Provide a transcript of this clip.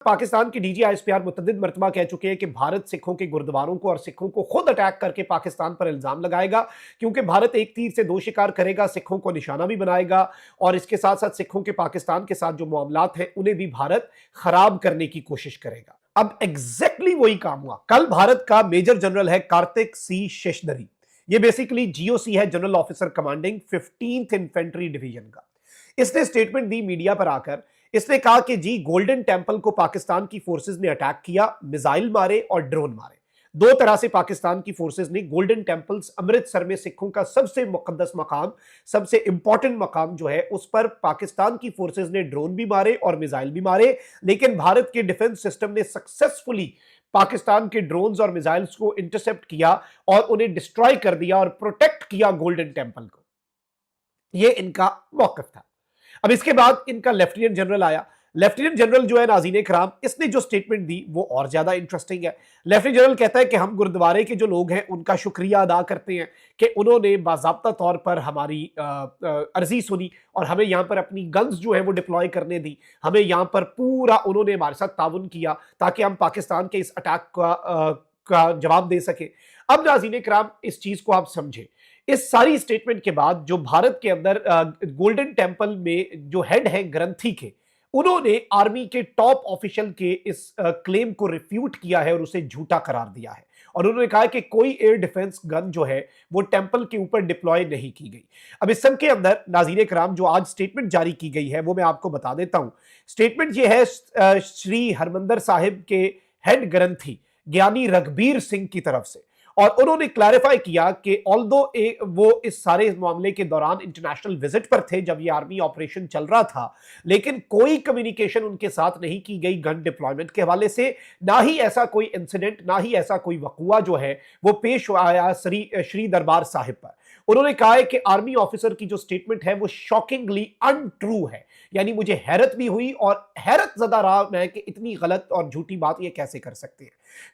पाकिस्तान के DG ISPR मुतअद्दिद मर्तबा कह चुके हैं कि भारत सिखों के गुरुद्वारों को और सिखों को खुद अटैक करके पाकिस्तान पर इल्जाम लगाएगा, क्योंकि भारत एक तीर से दो शिकार करेगा, सिखों को निशाना भी बनाएगा और इसके साथ साथ सिखों के पाकिस्तान के साथ जो मामलात हैं उन्हें भी भारत खराब करने की कोशिश करेगा। अब एग्जैक्टली वही काम हुआ। कल भारत का मेजर जनरल है कार्तिक सी शेषधरी, ये बेसिकली जीओसी है, general officer commanding 15th infantry division का। इसने स्टेटमेंट दी मीडिया पर आकर। इसने कहा कि जी गोल्डन टेंपल को पाकिस्तान की फोर्सेस ने अटैक किया, मिसाइल मारे और ड्रोन मारे। दो तरह से पाकिस्तान की फोर्सेस ने गोल्डन टेंपल्स, अमृतसर में सिखों का सबसे मुकद्दस मकाम, सबसे इंपॉर्टेंट मकाम जो है, उस पर पाकिस्तान की फोर्सेस ने ड्रोन भी मारे और मिसाइल भी मारे। लेकिन भारत के डिफेंस सिस्टम ने सक्सेसफुली पाकिस्तान के ड्रोन्स और मिसाइल्स को इंटरसेप्ट किया और उन्हें डिस्ट्रॉय कर दिया और प्रोटेक्ट किया गोल्डन टेंपल को। यह इनका मौकफ था। अब इसके बाद इनका लेफ्टिनेंट जनरल आया। लेफ्टिनेंट जनरल जो है नाज़रीन कराम, इसने जो स्टेटमेंट दी वो और ज्यादा इंटरेस्टिंग है। लेफ्टिनेंट जनरल कहता है कि हम गुरुद्वारे के जो लोग हैं उनका शुक्रिया अदा करते हैं कि उन्होंने बाज़ाब्ता तौर पर हमारी अर्जी सुनी और हमें यहाँ पर अपनी गन्स जो है वो डिप्लॉय करने दी। हमें यहाँ पर पूरा उन्होंने हमारे साथ ताउन किया ताकि हम पाकिस्तान के इस अटैक का जवाब दे सके। अब नाज़रीन कराम इस चीज को आप समझें। इस सारी स्टेटमेंट के बाद जो भारत के अंदर गोल्डन टेंपल में जो हेड है ग्रंथी के, उन्होंने आर्मी के टॉप ऑफिशियल के इस क्लेम को रिफ्यूट किया है और उसे झूठा करार दिया है। और उन्होंने कहा कि कोई एयर डिफेंस गन जो है वो टेंपल के ऊपर डिप्लॉय नहीं की गई। अब इस सब के अंदर नाज़रीन कराम जो आज स्टेटमेंट जारी की गई है वो मैं आपको बता देता हूं। स्टेटमेंट ये है श्री हरमंदर साहिब के हेड ग्रंथी ज्ञानी रघबीर सिंह की तरफ से, और उन्होंने क्लैरिफाई किया कि ऑल्दो वो इस सारे मामले के दौरान इंटरनेशनल विजिट पर थे जब ये आर्मी ऑपरेशन चल रहा था, लेकिन कोई कम्युनिकेशन उनके साथ नहीं की गई गन डिप्लॉयमेंट के हवाले से, ना ही ऐसा कोई इंसिडेंट, ना ही ऐसा कोई वकुआ जो है वो पेश आया श्री दरबार साहिब पर। उन्होंने कहा है कि आर्मी ऑफिसर की जो स्टेटमेंट है वो शॉकिंगली अनट्रू है। यानी मुझे हैरत भी हुई और हैरत ज़दा रहा मैं कि इतनी गलत और झूठी बात ये कैसे कर सकते हैं।